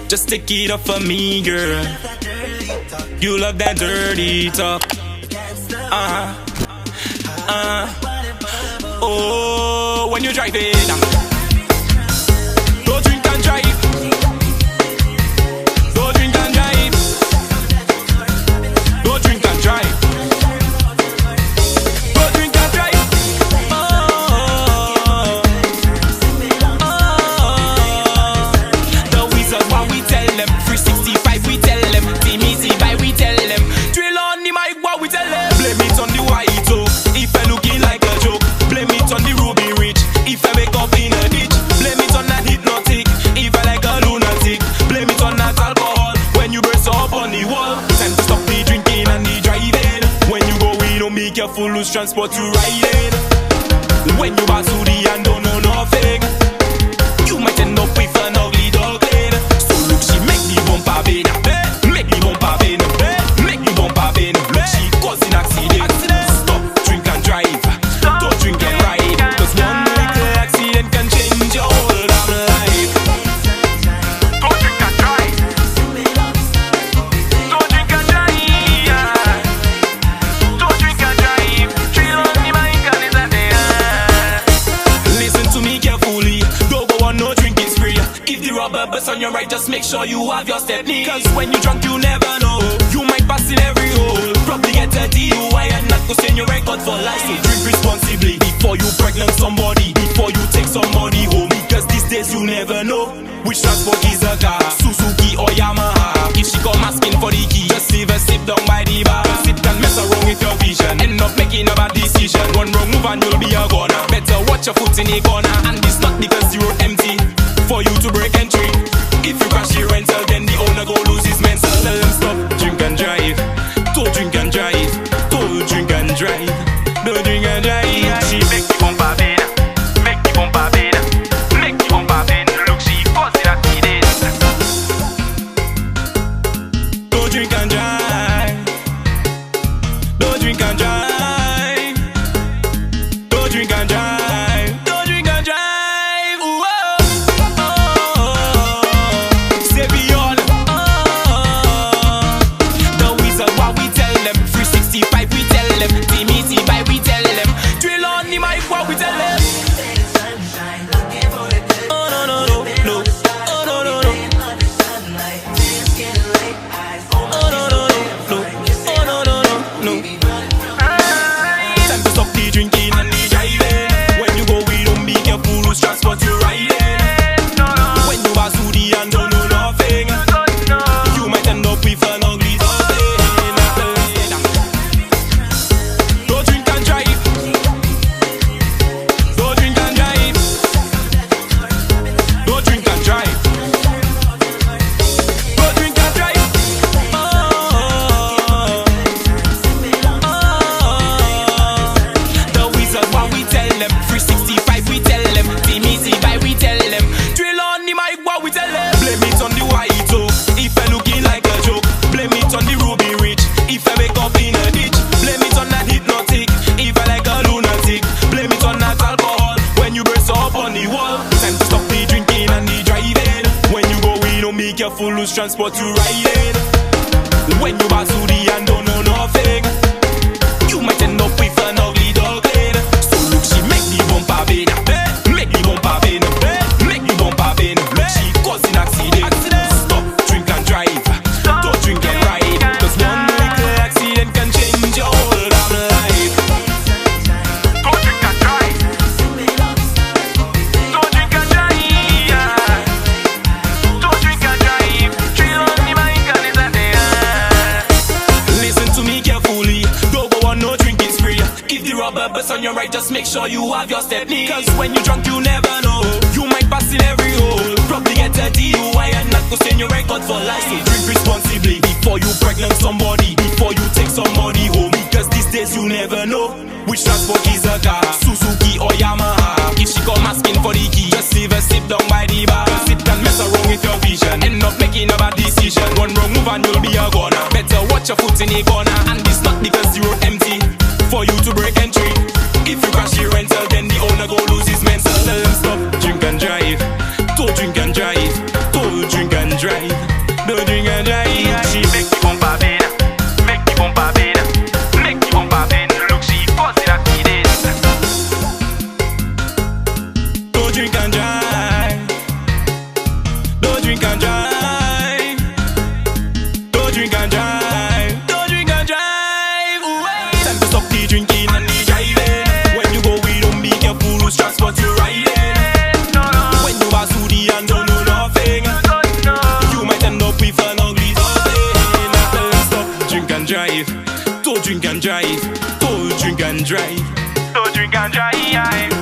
Just take it off for me, girl. You love that dirty talk. Oh, when you drive it, don't drink and drive. Don't drink and drive. Don't drink and drive. Don't drink and drive. The wizard, what we tell them. 365, we tell them. Team easy by, we tell them. Drill on the mic, what we tell them. Blame it on the white oak. If I looking like a joke, blame it on the ruby rich. If I wake up in a ditch, blame it on that hypnotic. If I like a lunatic, blame it on that alcohol. When you burst up on the wall, time to stop the drinking and the driving. When you go in, don't be careful, lose transport you riding. When you pass through the and don't know nothing, you might end up with an ugly dog head. So look, she make the bumper bend, make the bumper bend, make the bumper bend. Look, she causing accident. Stop, drink and drive. Don't drink and ride, cause one little accident can change your whole damn life. Don't drink and drive. Don't drink and drive. Don't drink and drive. Chill on the mic and it's a day. Listen to me carefully. Don't go on no drinking spree. If the rubber bus on your right, just make sure you have your stepney. Cause when you drunk, you never know. You might pass in every hole. Probably get a DUI and not go send your record for life. So drink responsibly before you pregnant somebody, before you take somebody home. Because these days you never know which transport is a car, Suzuki or Yamaha. If she come asking for the key, just leave her sit down by the bar. Sit and mess around with your vision, end up making a bad decision. One wrong move and you'll be a goner. Better watch your foot in the corner. And it's not because the road empty for you to break entry. If you crash your rental, then the owner go lose his mental. Tell them stop, drink and drive. Don't drink and drive. Don't drink and drive. Don't drink and drive. She make the bumper bend, make the bumper bend, make the bumper bend. Look, she causing accident. Don't drink and drive. Don't drink and drive. Don't drink and drive. Don't drink and drive. Ooh, oh, oh. Say beyond. The wizard, what we tell them. 365, we tell them. Team easy by, we tell them. Drill on the mic, what we tell them. Oh no no no no. Oh no no no. Oh no no no. Oh no no no no. Time to stop the drinking and the driving. When you go, we don't be careful, lose transport you riding. When you pass through the and don't know nothing, you might end up with an ugly dog. Don't drink and drive. Don't drink and drive. Don't drink and drive. Don't drink and drive. The wizard, what we tell them. 365, we tell them. Team easy by, we tell them. Drill on the mic, what we tell them. Blame it on the white oak. If I looking like a joke, blame it on the ruby rich. If I wake up in a ditch, blame it on that hypnotic. If I like a lunatic, blame it on that alcohol. When you burst up on the wall, time to stop the drinking and the driving. When you go in, don't be careful, lose transport you riding. When you pass through the and don't know nothing, you might end up with an ugly dog head. So look, she make the bumper bend, make the bumper bend, make the bumper bend. Look, she causing accident. Stop, drink and drive. Don't drink and ride, cause one little accident can change your whole damn life. Don't drink and drive. Don't drink and drive. Don't drink and drive. Chill on the mic and it's a day. Listen to me carefully. Don't go on no drinking spree. If the rubber bus on your right, just make sure you have your stepney. Cause when you drunk, you never know. You might pass in every hole. Probably get a DUI and not go send your record for life. So drink responsibly before you pregnant somebody, before you take somebody home. Because these days you never know which transport is a car, Suzuki or Yamaha. If she come asking for the key, just leave her sit down by the bar. Sit and mess around with your vision, end up making a bad decision. One wrong move and you'll be a goner. Better watch your foot in the corner. And it's not because the road empty for you to break entry. If you crash your rental, then the owner go lose his mental. Tell them stop, drink and drive. Don't drink and drive. Don't drink Don't drink and drive. Don't drink and drive. Don't drink and drive.